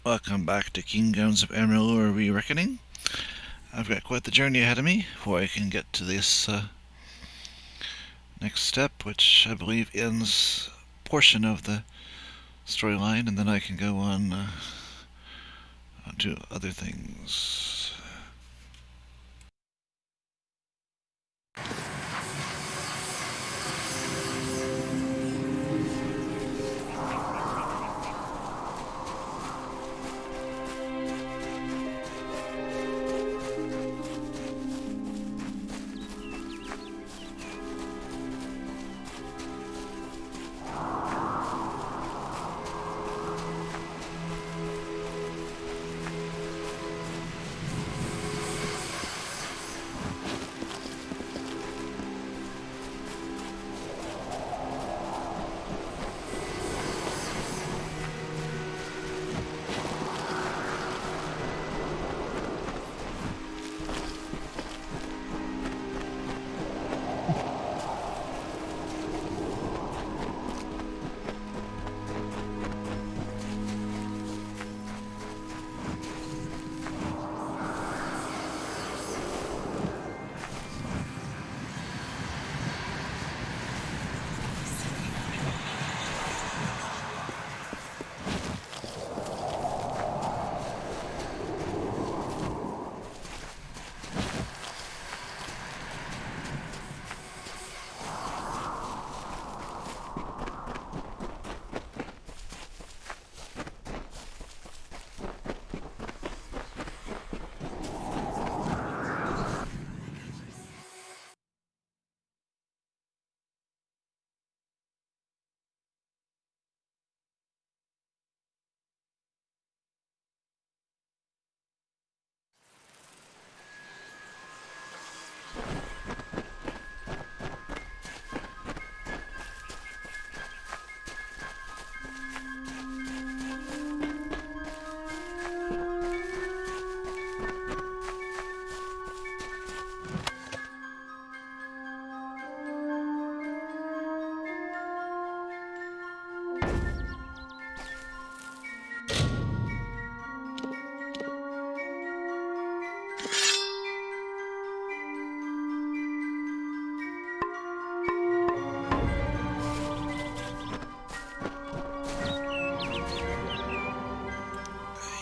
Welcome back to Kingdoms of Amalur Re-Reckoning. I've got quite the journey ahead of me before I can get to this next step, which I believe ends a portion of the storyline, and then I can go on to other things.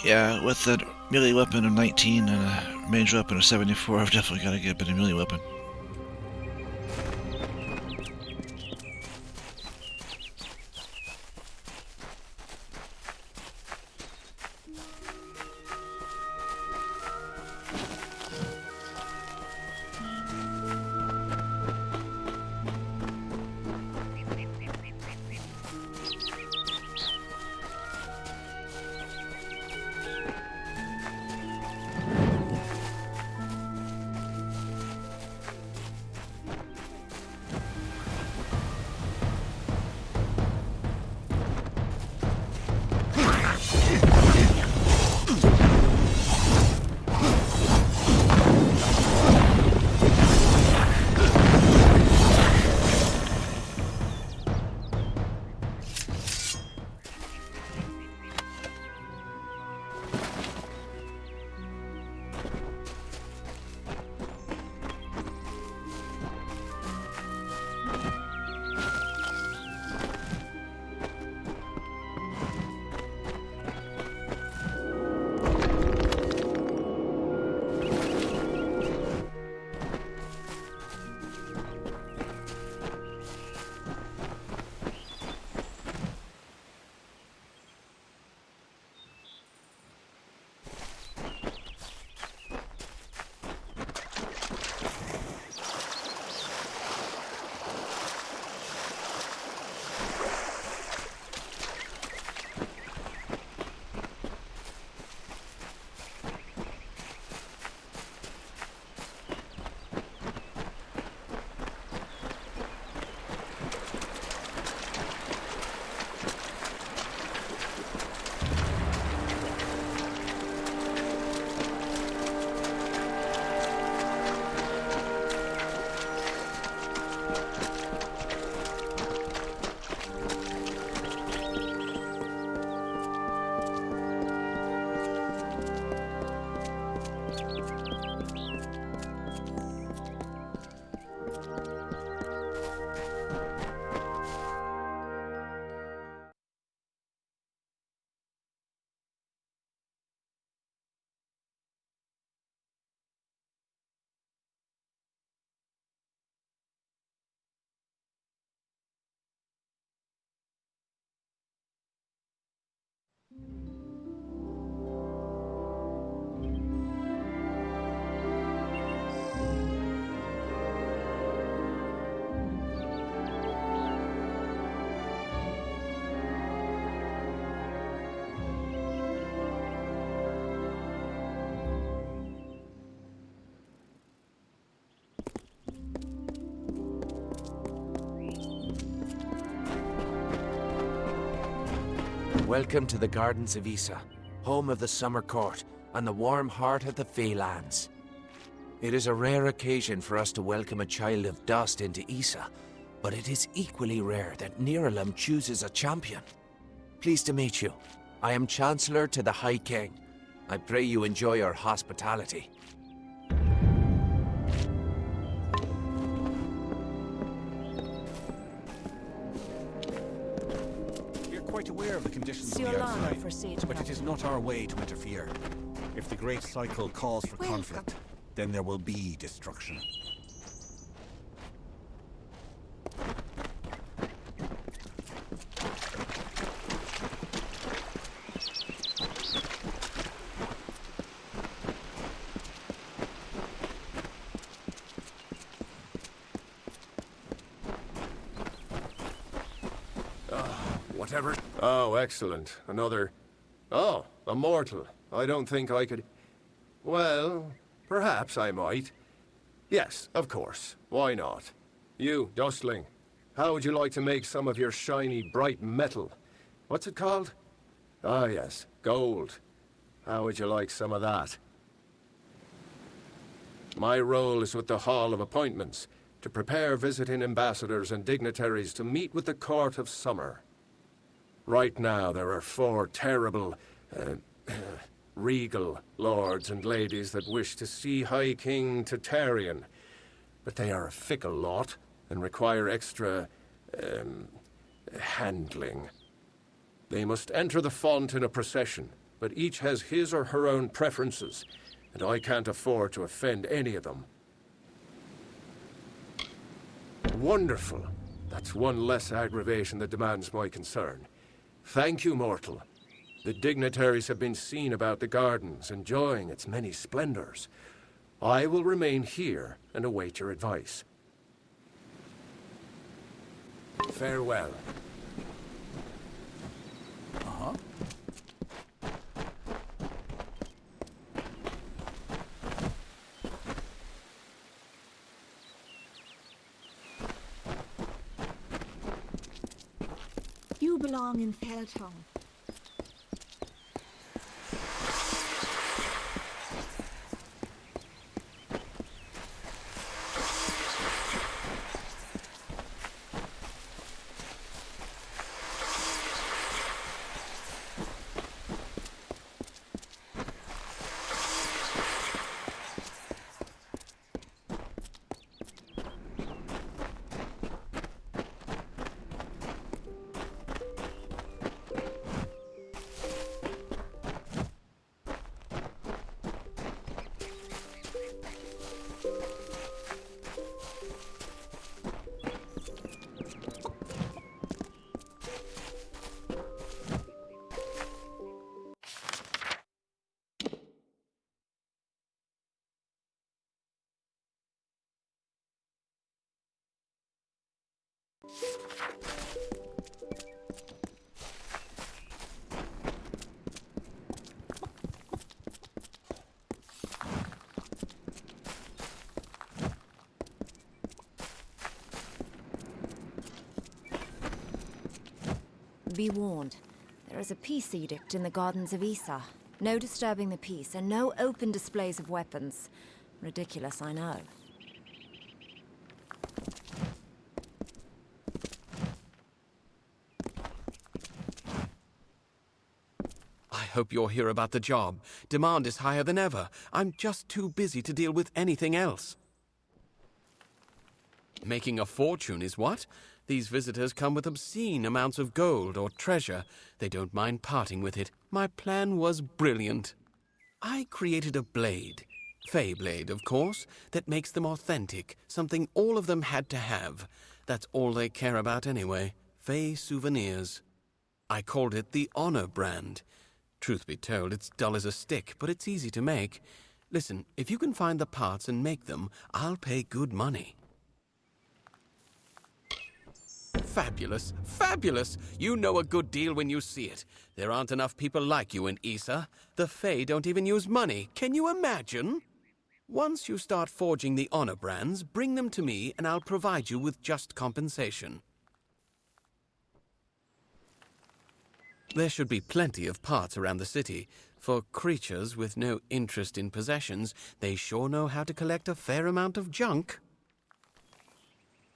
Yeah, with a melee weapon of 19 and a range weapon of 74, I've definitely got to get a better melee weapon. Welcome to the Gardens of Issa, home of the Summer Court and the warm heart of the Faelands. It is a rare occasion for us to welcome a child of dust into Issa, but it is equally rare that Niralam chooses a champion. Pleased to meet you. I am Chancellor to the High King. I pray you enjoy our hospitality. Quite aware of the conditions Still on the long outside, for sage but it is not our way to interfere. If the Great Cycle calls for conflict, then there will be destruction. Whatever. Oh, excellent. Another... Oh, a mortal. I don't think I could... Well, perhaps I might. Yes, of course. Why not? You, Dustling, how would you like to make some of your shiny, bright metal? What's it called? Ah, yes, gold. How would you like some of that? My role is with the Hall of Appointments, to prepare visiting ambassadors and dignitaries to meet with the Court of Summer. Right now, there are 4 terrible, regal lords and ladies that wish to see High King Tatarian. But they are a fickle lot and require extra, handling. They must enter the font in a procession, but each has his or her own preferences, and I can't afford to offend any of them. Wonderful. That's one less aggravation that demands my concern. Thank you, mortal. The dignitaries have been seen about the gardens, enjoying its many splendors. I will remain here and await your advice. Farewell. Uh-huh. You belong in Feltong. Be warned. There is a peace edict in the Gardens of Issa. No disturbing the peace, and no open displays of weapons. Ridiculous, I know. I hope you're here about the job. Demand is higher than ever. I'm just too busy to deal with anything else. Making a fortune is what? These visitors come with obscene amounts of gold or treasure. They don't mind parting with it. My plan was brilliant. I created a blade. Fae blade, of course, that makes them authentic. Something all of them had to have. That's all they care about anyway. Fae souvenirs. I called it the Honor brand. Truth be told, it's dull as a stick, but it's easy to make. Listen, if you can find the parts and make them, I'll pay good money. Fabulous, fabulous! You know a good deal when you see it. There aren't enough people like you in Issa. The Fae don't even use money. Can you imagine? Once you start forging the honor brands, bring them to me and I'll provide you with just compensation. There should be plenty of parts around the city. For creatures with no interest in possessions, they sure know how to collect a fair amount of junk.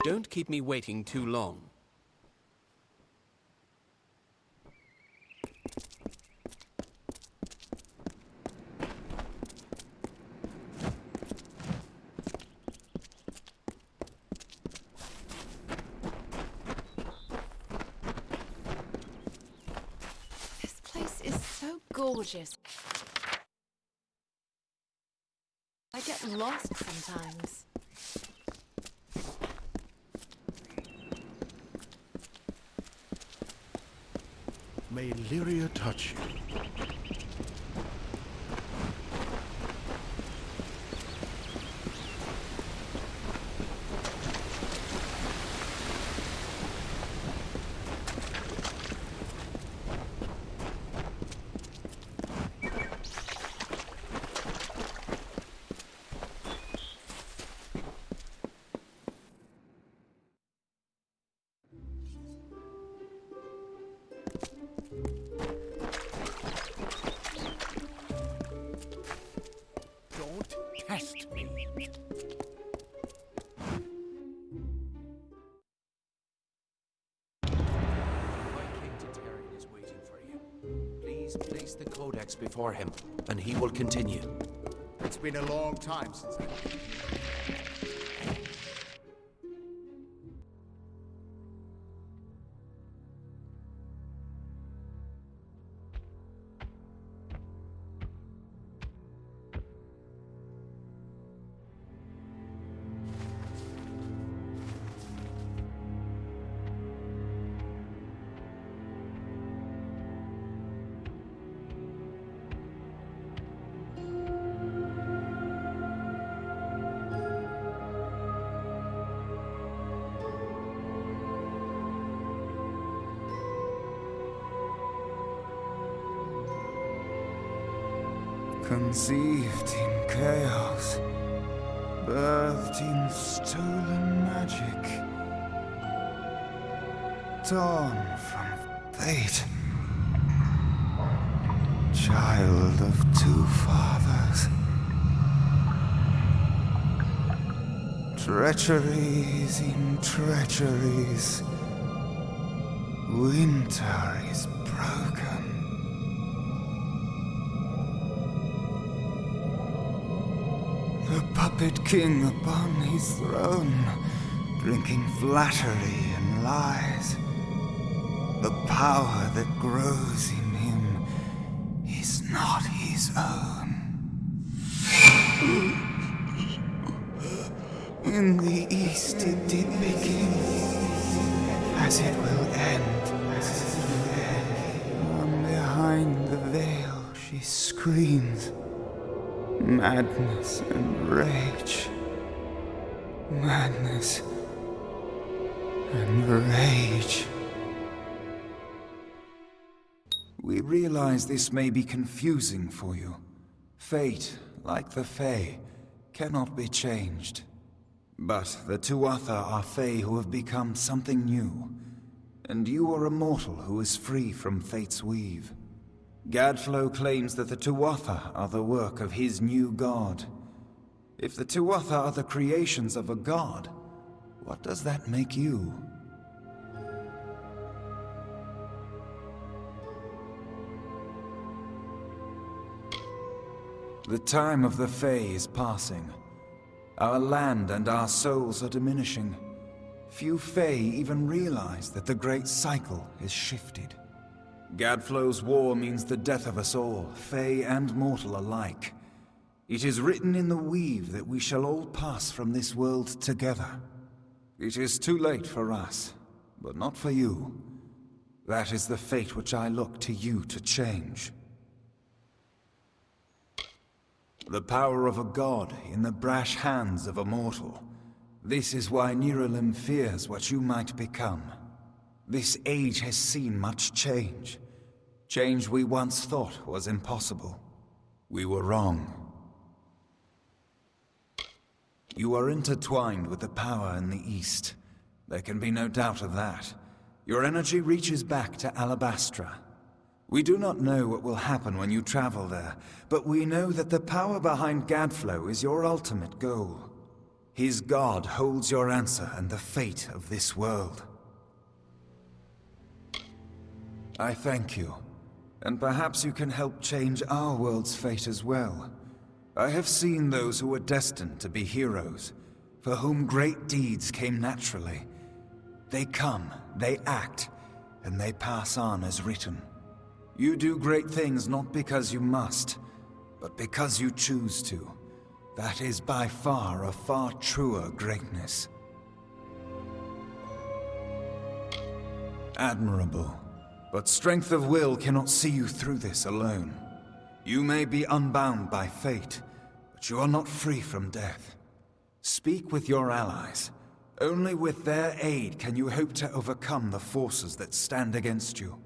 Don't keep me waiting too long. This place is so gorgeous. I get lost sometimes. May Lyria touch you. Don't test me. The White King Titarian is waiting for you. Please place the codex before him, and he will continue. It's been a long time since I've been here. Conceived in chaos, birthed in stolen magic, torn from fate, child of two fathers, treacheries in treacheries, winter is broken. The puppet king upon his throne, drinking flattery and lies. The power that grows in him is not his own. In the east it did begin, as it will end. From behind the veil she screams. Madness and rage. Madness and rage. We realize this may be confusing for you. Fate, like the Fae, cannot be changed. But the Tuatha are Fae who have become something new. And you are a mortal who is free from Fate's weave. Gadflow claims that the Tuatha are the work of his new god. If the Tuatha are the creations of a god, what does that make you? The time of the Fae is passing. Our land and our souls are diminishing. Few Fae even realize that the great cycle is shifted. Gadflow's war means the death of us all, Fae and mortal alike. It is written in the weave that we shall all pass from this world together. It is too late for us, but not for you. That is the fate which I look to you to change. The power of a god in the brash hands of a mortal. This is why Niralim fears what you might become. This age has seen much change. Change we once thought was impossible. We were wrong. You are intertwined with the power in the East. There can be no doubt of that. Your energy reaches back to Alabastra. We do not know what will happen when you travel there, but we know that the power behind Gadflow is your ultimate goal. His god holds your answer and the fate of this world. I thank you, and perhaps you can help change our world's fate as well. I have seen those who were destined to be heroes, for whom great deeds came naturally. They come, they act, and they pass on as written. You do great things not because you must, but because you choose to. That is by far a far truer greatness. Admirable. But strength of will cannot see you through this alone. You may be unbound by fate, but you are not free from death. Speak with your allies. Only with their aid can you hope to overcome the forces that stand against you.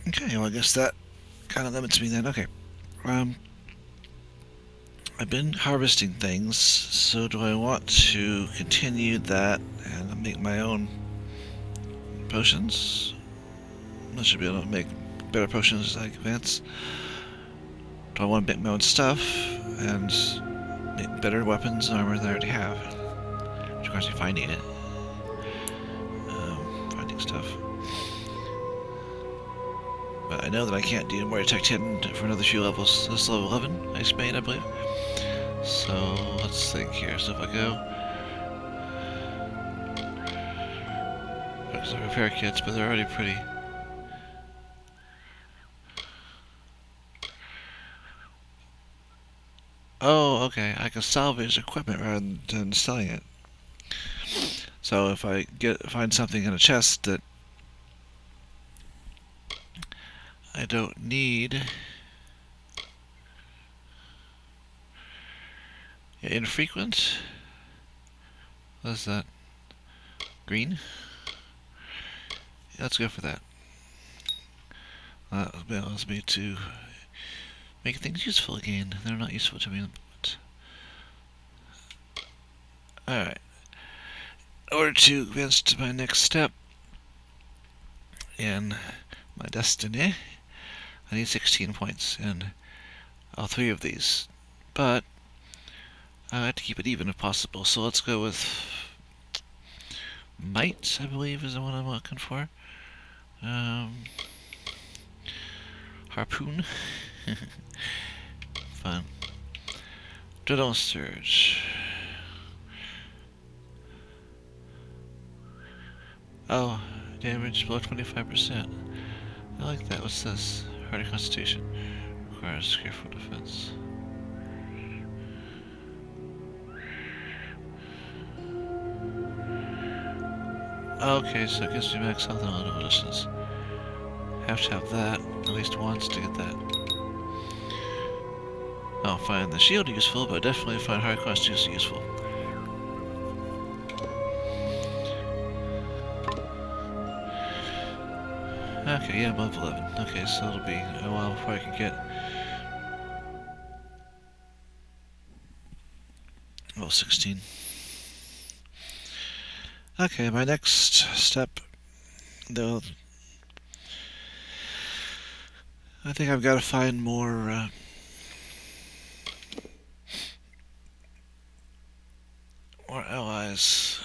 Okay, well, I guess that kind of limits me then. Okay. I've been harvesting things, so do I want to continue that and make my own potions? I should be able to make better potions as I advance. Do I want to make my own stuff and make better weapons and armor than I already have? Which requires me finding it. Finding stuff. But I know that I can't do more detect hidden for another few levels. This is level 11, I made, I believe. So let's think here. So if I go, focus on repair kits, but they're already pretty. Oh, okay. I can salvage equipment rather than selling it. So if I find something in a chest that I don't need. Yeah, infrequent. What is that? Green? Yeah, let's go for that. That allows me to make things useful again. They're not useful to me. But... Alright. In order to advance to my next step in my destiny, I need 16 points in all 3 of these. But I have to keep it even if possible. So let's go with might, I believe, is the one I'm looking for. Harpoon. Fun. Dreadnought Surge. Oh, damage below 25%. I like that. What's this? Harder Constitution. Requires careful defense. Okay, so it gives me max health and auto distance. Have to have that at least once to get that. I'll find the shield useful, but definitely find hard constitution useful. Okay, yeah, I'm level 11. Okay, so it'll be a while before I can get level 16. Okay, my next step, though, I think I've got to find more allies.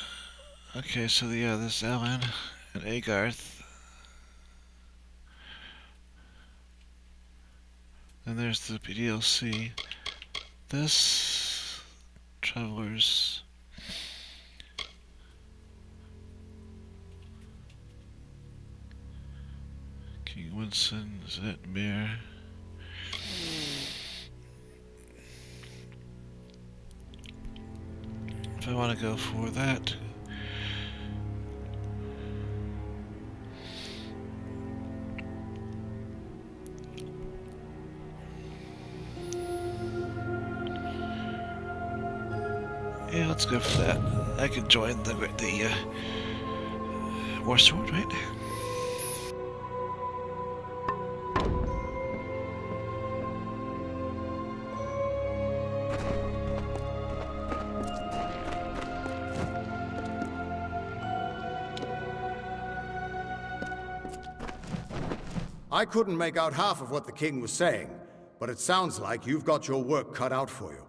Okay, so yeah, there's Alan and Agarth. Then there's the PDLC. This Travelers. King Winston, Zetmir. If I want to go for that. Yeah, let's go for that. I could join the Warsworn, right? I couldn't make out half of what the king was saying, but it sounds like you've got your work cut out for you.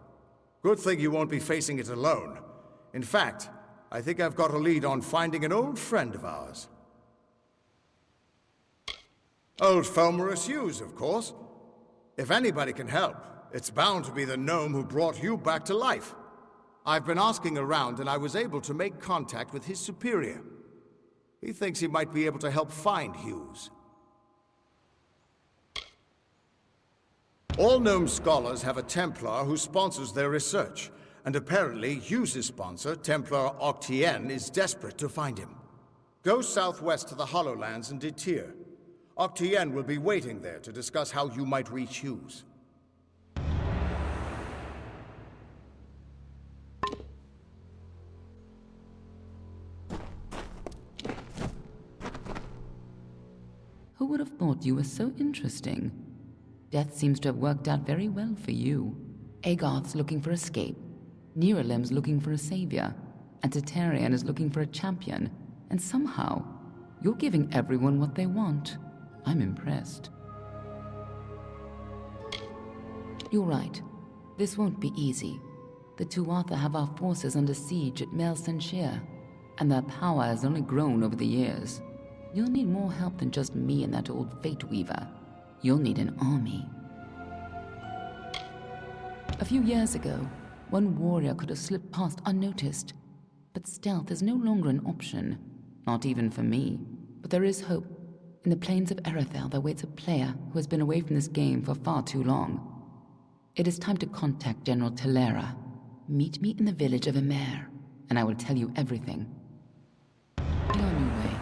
Good thing you won't be facing it alone. In fact, I think I've got a lead on finding an old friend of ours. Old Fomorous Hughes, of course. If anybody can help, it's bound to be the gnome who brought you back to life. I've been asking around, and I was able to make contact with his superior. He thinks he might be able to help find Hughes. All gnome scholars have a Templar who sponsors their research, and apparently Hughes' sponsor, Templar Octien, is desperate to find him. Go southwest to the Hollowlands and Detir. Octien will be waiting there to discuss how you might reach Hughes. Who would have thought you were so interesting? Death seems to have worked out very well for you. Agarth's looking for escape, Neuralim's looking for a savior, and Tatarian is looking for a champion, and somehow, you're giving everyone what they want. I'm impressed. You're right. This won't be easy. The Tuatha have our forces under siege at Mel Senshir, and their power has only grown over the years. You'll need more help than just me and that old Fate Weaver. You'll need an army. A few years ago, one warrior could have slipped past unnoticed, but stealth is no longer an option, not even for me. But there is hope. In the plains of Erethel, there waits a player who has been away from this game for far too long. It is time to contact General Telera. Meet me in the village of Emer, and I will tell you everything. Be on your way.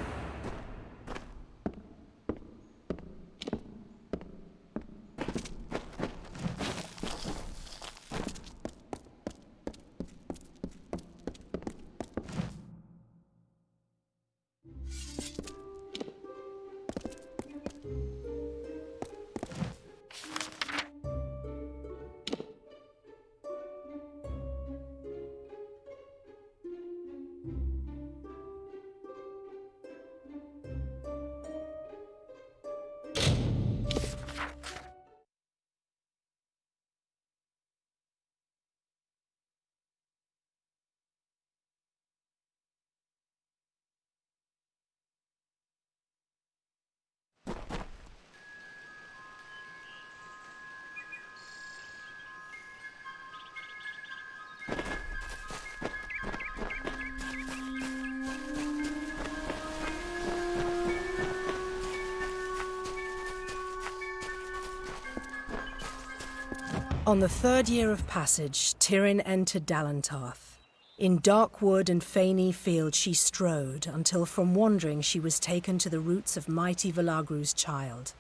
On the third year of passage, Tyrin entered Dalantarth. In dark wood and fainy field she strode, until from wandering she was taken to the roots of mighty Velagru's child.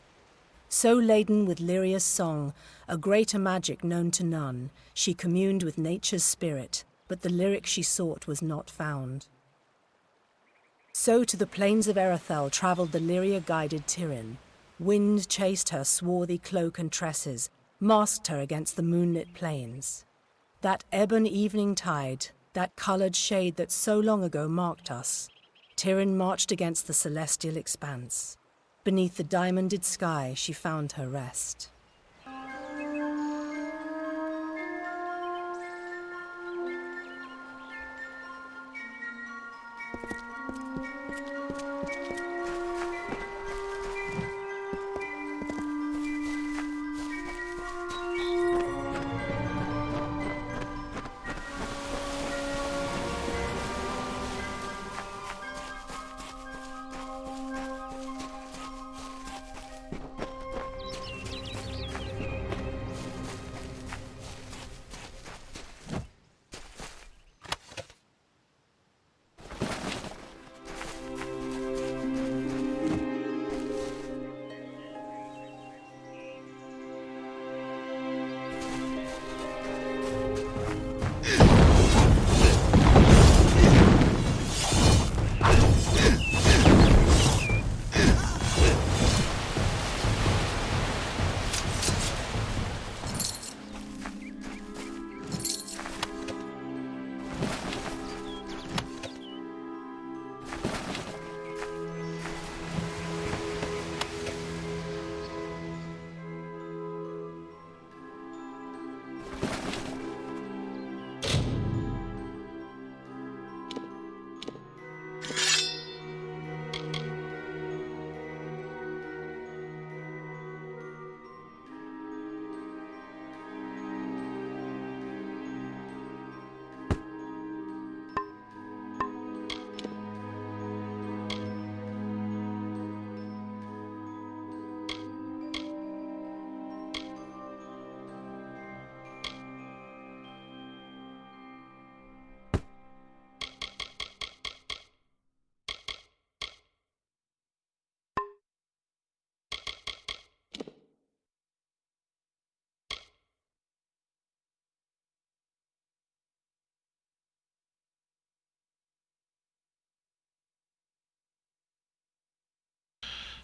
So laden with Lyria's song, a greater magic known to none, she communed with nature's spirit, but the lyric she sought was not found. So to the plains of Erethel travelled the Lyria-guided Tyrin. Wind chased her swarthy cloak and tresses, masked her against the moonlit plains. That ebon evening tide, that coloured shade that so long ago marked us, Tyrin marched against the celestial expanse. Beneath the diamonded sky she found her rest.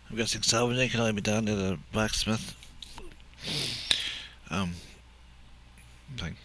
I'm guessing salvaging can only be done at a blacksmith. Thing.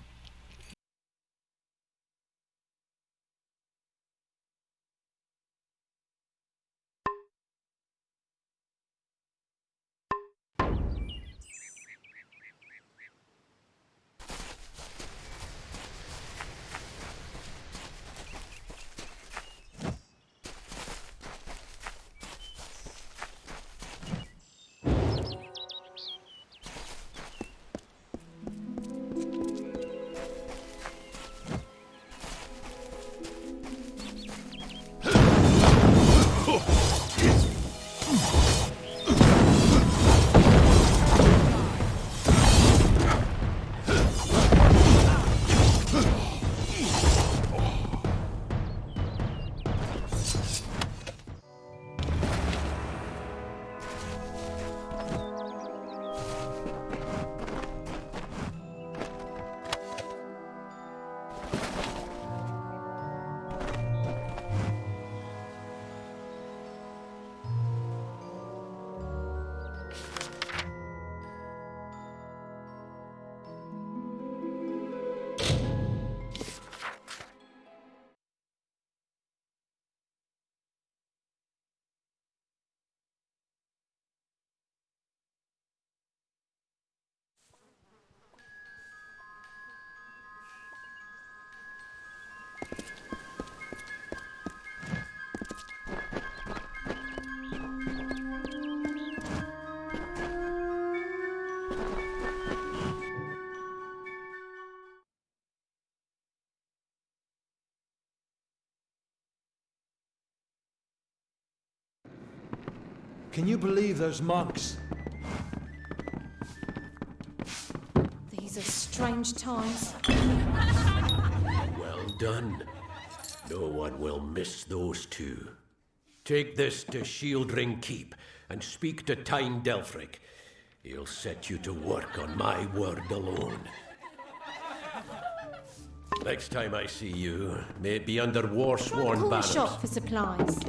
Can you believe those monks? These are strange times. Well done. No one will miss those two. Take this to Shieldring Keep and speak to Tyne Delphric. He'll set you to work on my word alone. Next time I see you, may it be under Warsworn Call the banners. shop for supplies.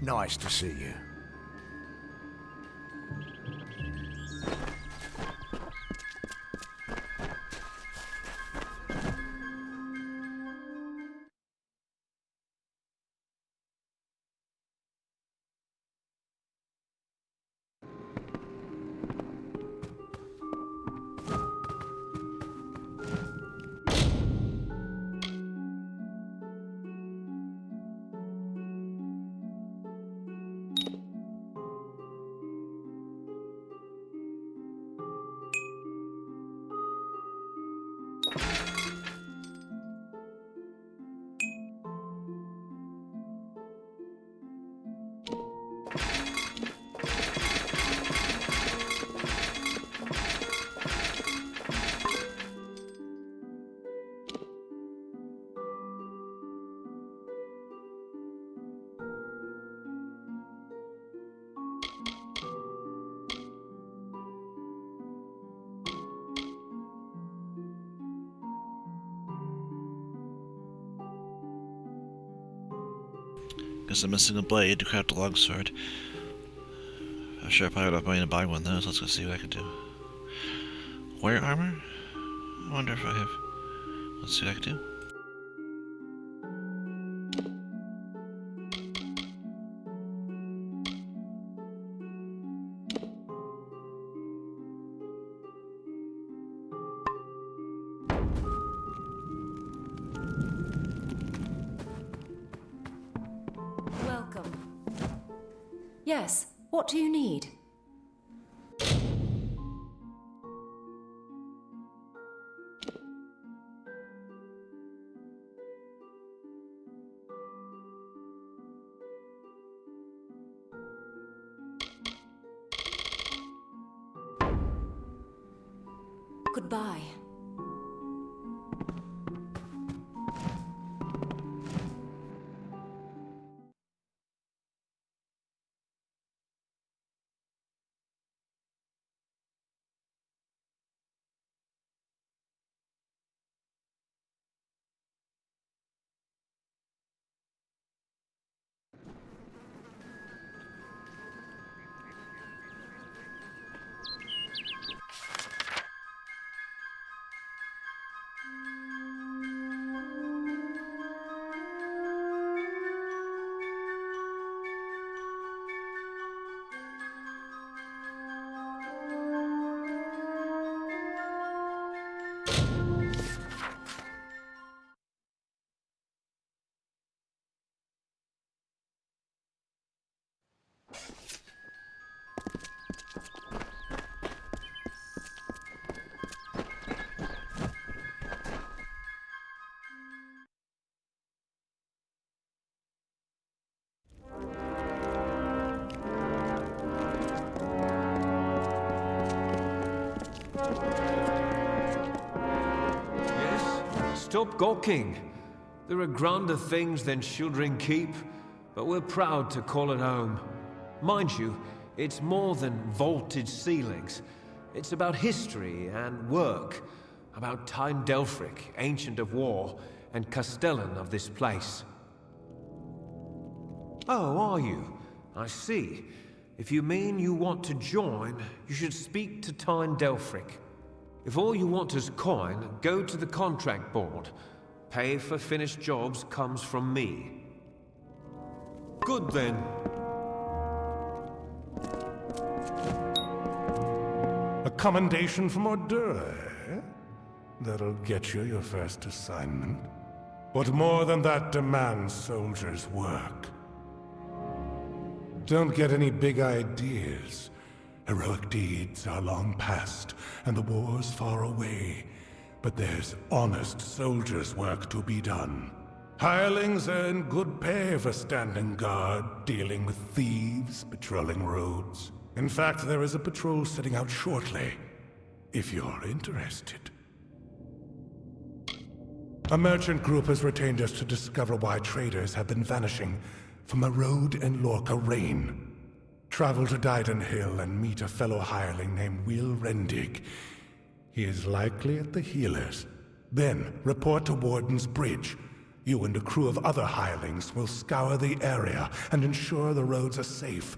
Nice to see you. Guess I'm missing a blade to craft a longsword. I'm sure I probably would have money to buy one though, so let's go see what I can do. Warrior armor? I wonder if I have. Let's see what I can do. Welcome. Yes, what do you need? Goodbye. stop gawking. There are grander things than Shieldring Keep, but we're proud to call it home. Mind you, it's more than vaulted ceilings. It's about history and work, about Tyne Delphric, Ancient of War, and Castellan of this place. Oh, are you? I see. If you mean you want to join, you should speak to Tyne Delphric. If all you want is coin, go to the contract board. Pay for finished jobs comes from me. Good then. A commendation from Ordura, eh? That'll get you your first assignment. What more than that demands soldiers' work? Don't get any big ideas. Heroic deeds are long past, and the war's far away. But there's honest soldiers' work to be done. Hirelings earn good pay for standing guard, dealing with thieves, patrolling roads. In fact, there is a patrol setting out shortly, if you're interested. A merchant group has retained us to discover why traders have been vanishing from a road in Lorca Rain. Travel to Dyden Hill and meet a fellow hireling named Will Rendig. He is likely at the healers. Then, report to Warden's Bridge. You and a crew of other hirelings will scour the area and ensure the roads are safe.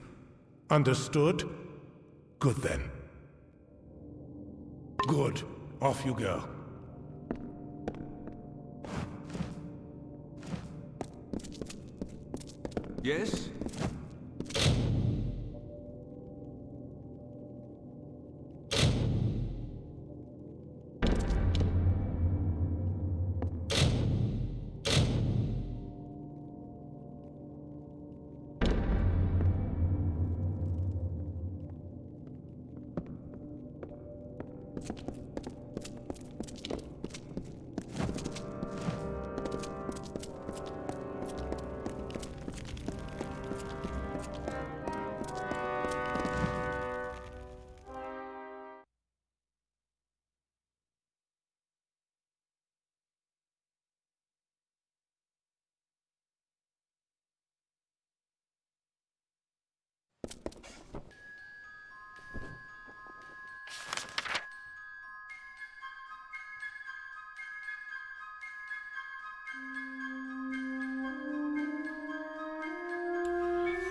Understood? Good then. Good. Off you go. Yes?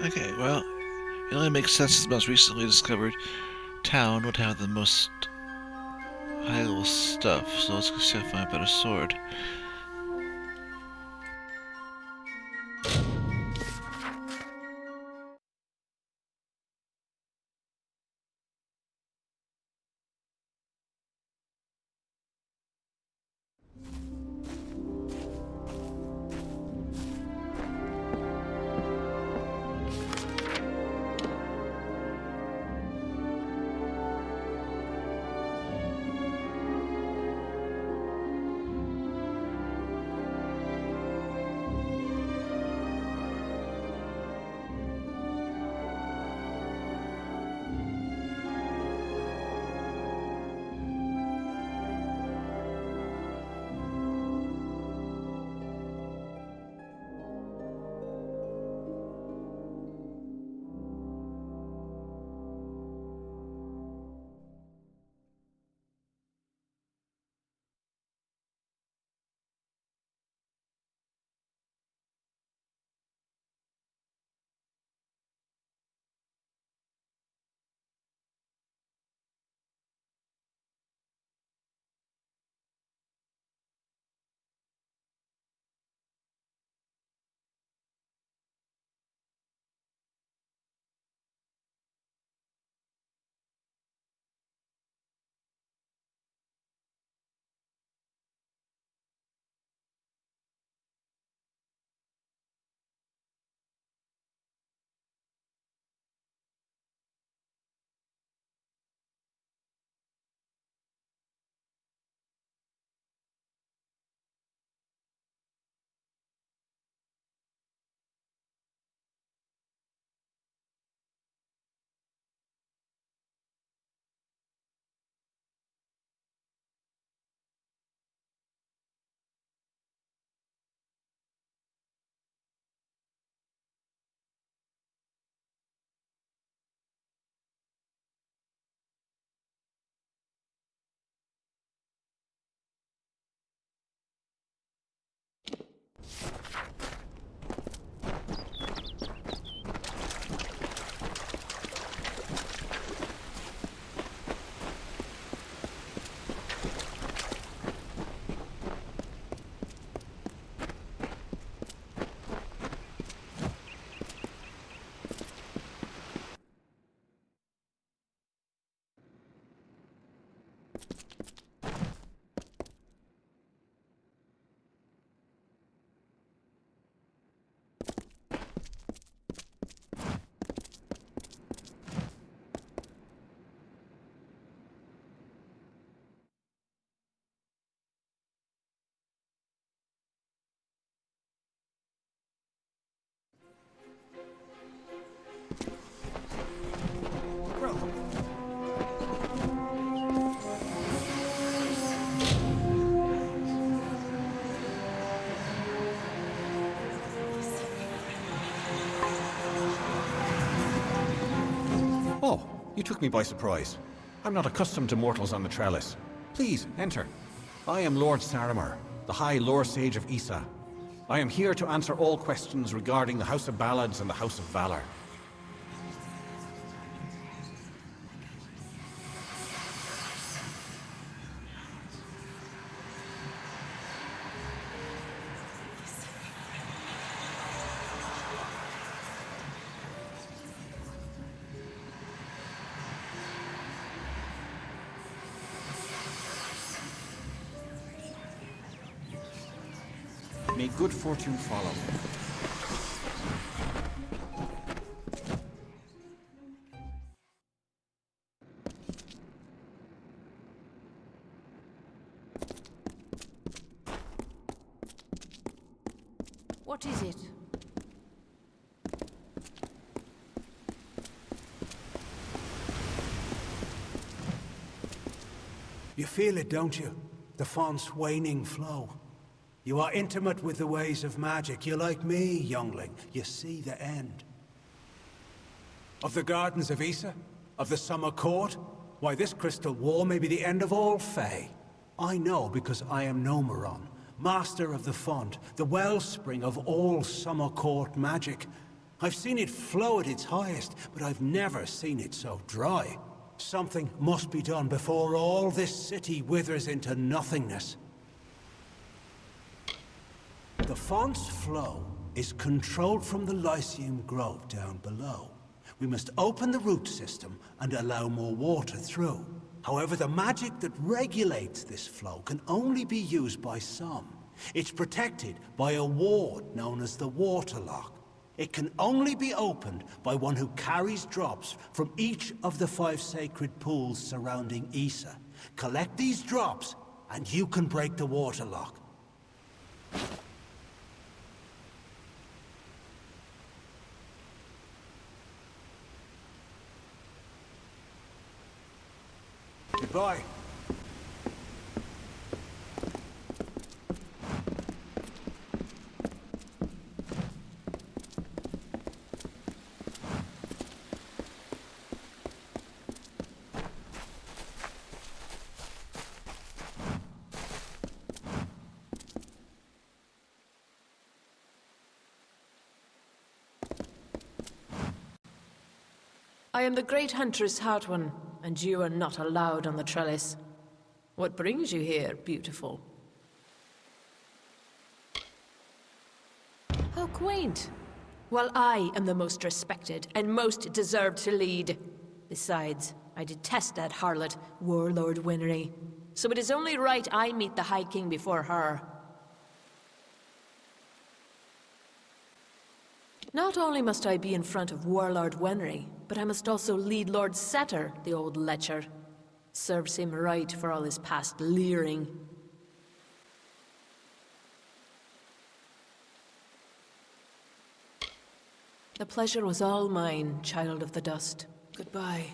Okay, well, it only makes sense that the most recently discovered town would have the most high-level stuff, so let's go see if I find a better sword. Oh, you took me by surprise. I'm not accustomed to mortals on the trellis. Please, enter. I am Lord Saramer, the High Lore Sage of Issa. I am here to answer all questions regarding the House of Ballads and the House of Valor. May good fortune follow. What is it? You feel it, don't you? The font's waning flow. You are intimate with the ways of magic. You're like me, youngling. You see the end. Of the gardens of Issa? Of the Summer Court? Why, this crystal wall may be the end of all Fae. I know because I am Nomeron, master of the font, the wellspring of all Summer Court magic. I've seen it flow at its highest, but I've never seen it so dry. Something must be done before all this city withers into nothingness. The font's flow is controlled from the Lyceum Grove down below. We must open the root system and allow more water through. However, the magic that regulates this flow can only be used by some. It's protected by a ward known as the Waterlock. It can only be opened by one who carries drops from each of the 5 sacred pools surrounding Issa. Collect these drops, and you can break the Waterlock. Goodbye. I am the great huntress Hartwan, and you are not allowed on the trellis. What brings you here, beautiful? How quaint. Well, I am the most respected and most deserved to lead. Besides, I detest that harlot, Warlord Winry. So it is only right I meet the High King before her. Not only must I be in front of Warlord Winry, but I must also lead Lord Setter, the old lecher. Serves him right for all his past leering. The pleasure was all mine, child of the dust. Goodbye.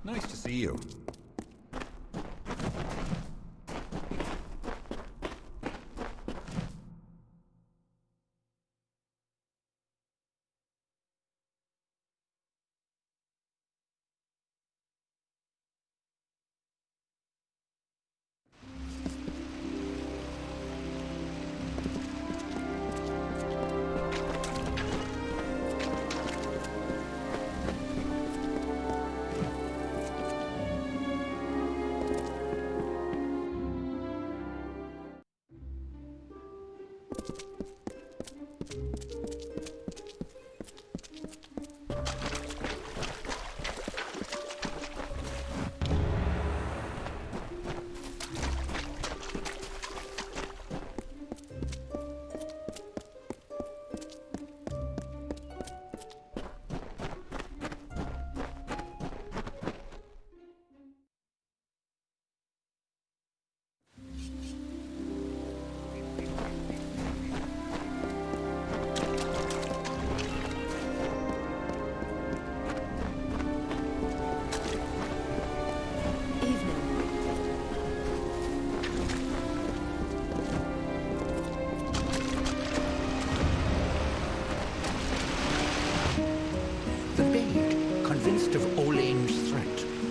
Nice to see you.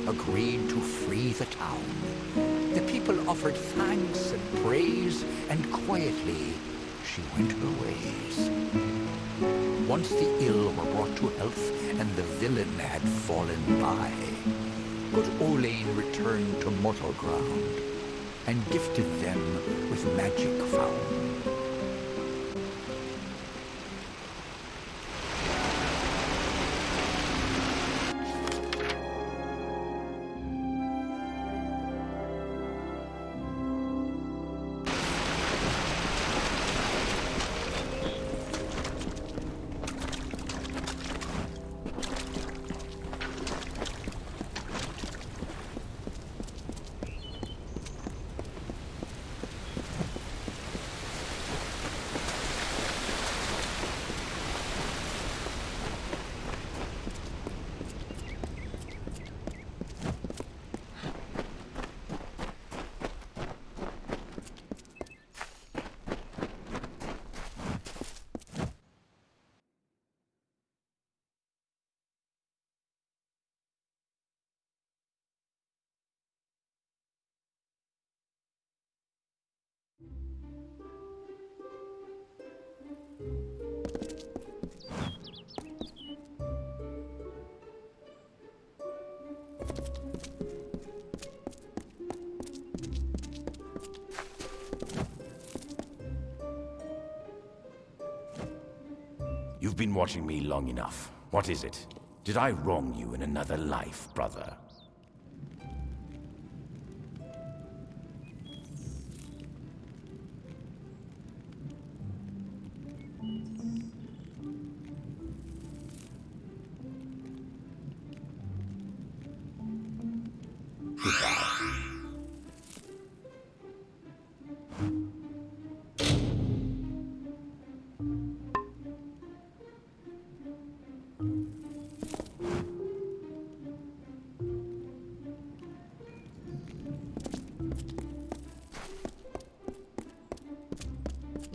agreed to free the town. The people offered thanks and praise, and quietly she went her ways. Once the ill were brought to health, and the villain had fallen by, good Olain returned to mortal ground, and gifted them with magic found. You've been watching me long enough. What is it? Did I wrong you in another life, brother?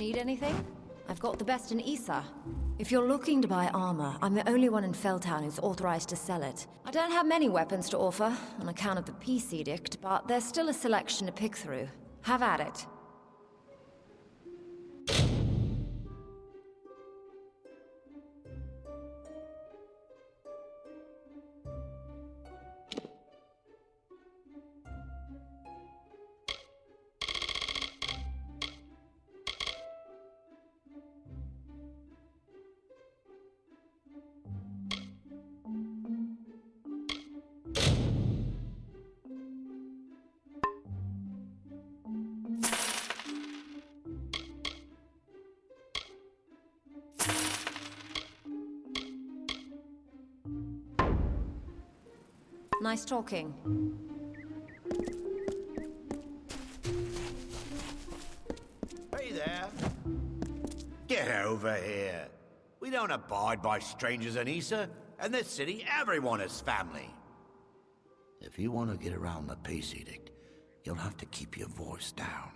Need anything? I've got the best in Issa. If you're looking to buy armor, I'm the only one in Felltown who's authorized to sell it. I don't have many weapons to offer, on account of the peace edict, but there's still a selection to pick through. Have at it. Nice talking. Hey there. Get over here. We don't abide by strangers in Issa. In this city, everyone is family. If you want to get around the peace edict, you'll have to keep your voice down.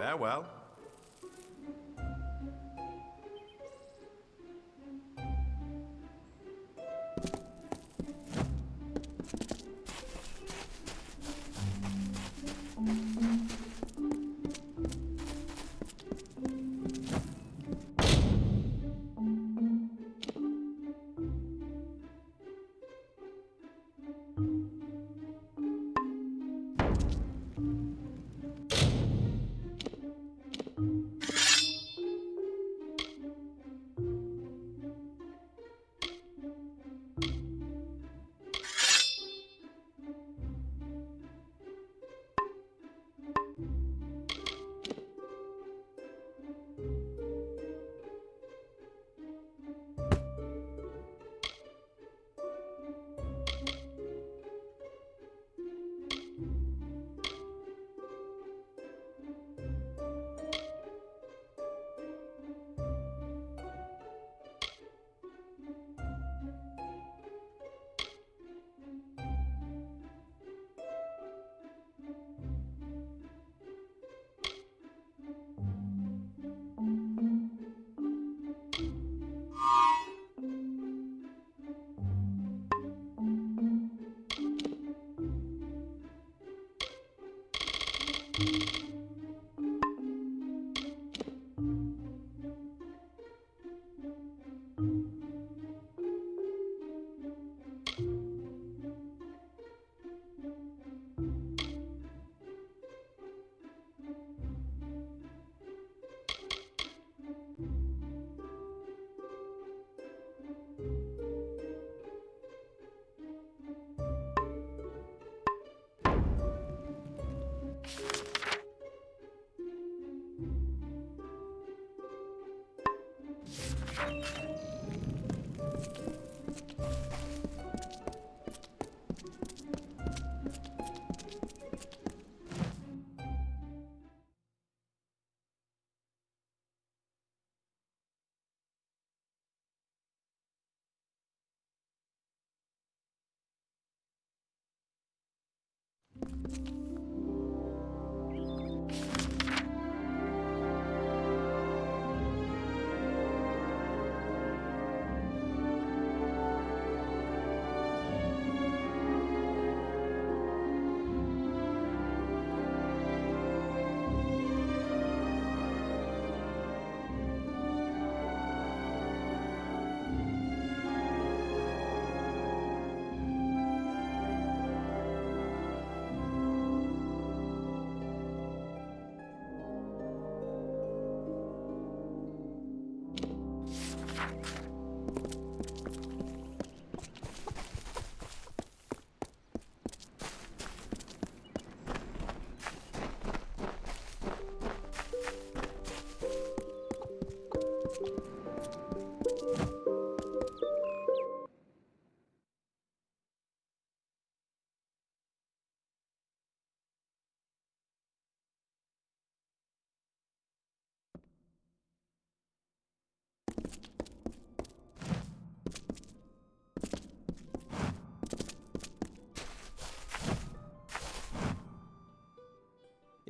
Farewell.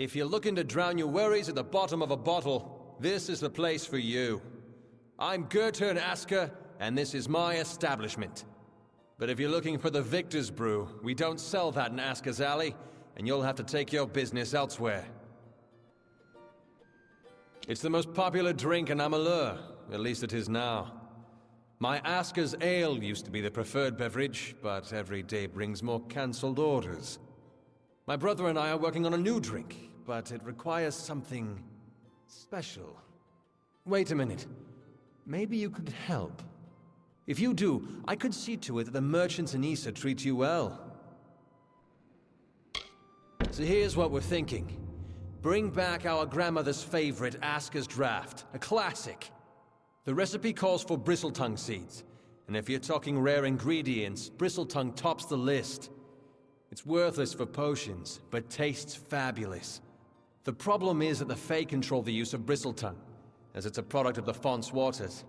If you're looking to drown your worries at the bottom of a bottle, this is the place for you. I'm Gurturn Asker, and this is my establishment. But if you're looking for the Victor's Brew, we don't sell that in Asker's Alley, and you'll have to take your business elsewhere. It's the most popular drink in Amalur, at least it is now. My Asker's Ale used to be the preferred beverage, but every day brings more cancelled orders. My brother and I are working on a new drink, but it requires something special. Wait a minute. Maybe you could help. If you do, I could see to it that the merchants in Issa treat you well. So here's what we're thinking. Bring back our grandmother's favorite Asker's Draft, a classic. The recipe calls for bristletongue seeds, and if you're talking rare ingredients, bristletongue tops the list. It's worthless for potions, but tastes fabulous. The problem is that the Fae control the use of bristletongue, as it's a product of the Font's waters.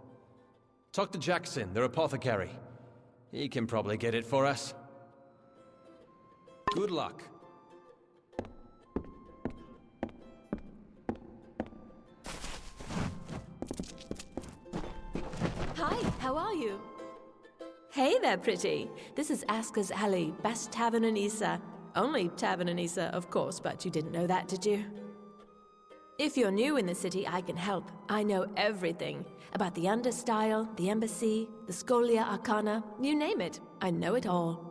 Talk to Jackson, their apothecary. He can probably get it for us. Good luck. Hi, how are you? Hey there, pretty. This is Asker's Alley, best tavern in Issa. Only tavern in Issa, of course, but you didn't know that, did you? If you're new in the city, I can help. I know everything. About the Understyle, the Embassy, the Scholia Arcana, you name it. I know it all.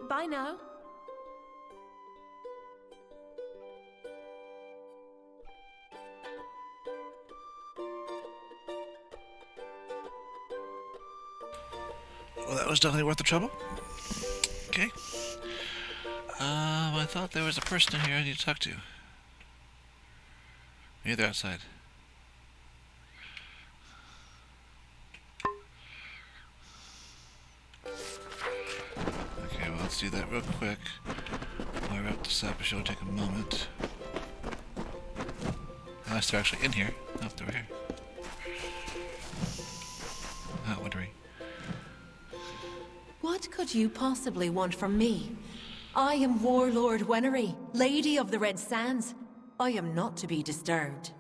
Bye now. Well, that was definitely worth the trouble. Okay. I thought there was a person in here I need to talk to. Maybe they're outside. Okay, well, let's do that real quick. I'll wrap this up. It should take a moment. Unless they're actually in here. Oh, they were here. Not wondering. What could you possibly want from me? I am Warlord Wenery, Lady of the Red Sands. I am not to be disturbed.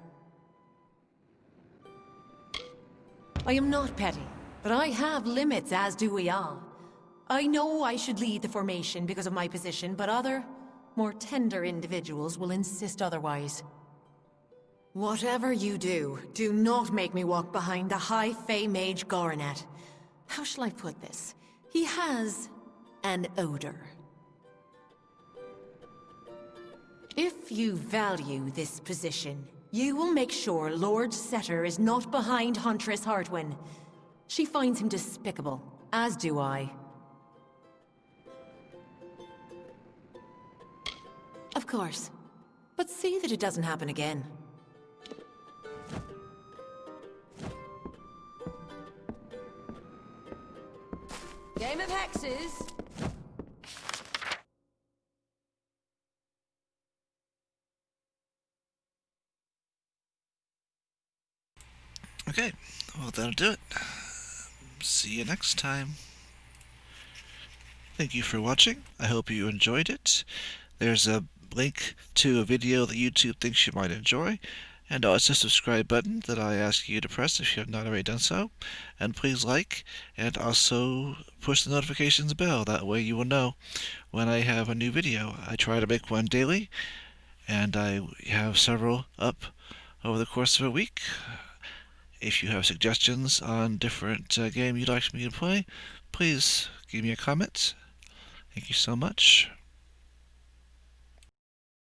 I am not petty, but I have limits, as do we all. I know I should lead the formation because of my position, but other, more tender individuals will insist otherwise. Whatever you do, do not make me walk behind the High Fae Mage Goronet. How shall I put this? He has an odor. If you value this position, you will make sure Lord Setter is not behind Huntress Hartwin. She finds him despicable, as do I. Of course. But see that it doesn't happen again. Game of hexes. Okay, well, that'll do it. See you next time. Thank you for watching. I hope you enjoyed it. There's a link to a video that YouTube thinks you might enjoy, and also a subscribe button that I ask you to press if you have not already done so. And please like, and also push the notifications bell. That way you will know when I have a new video. I try to make one daily, and I have several up over the course of a week. If you have suggestions on different game you'd like me to play, please give me a comment. Thank you so much.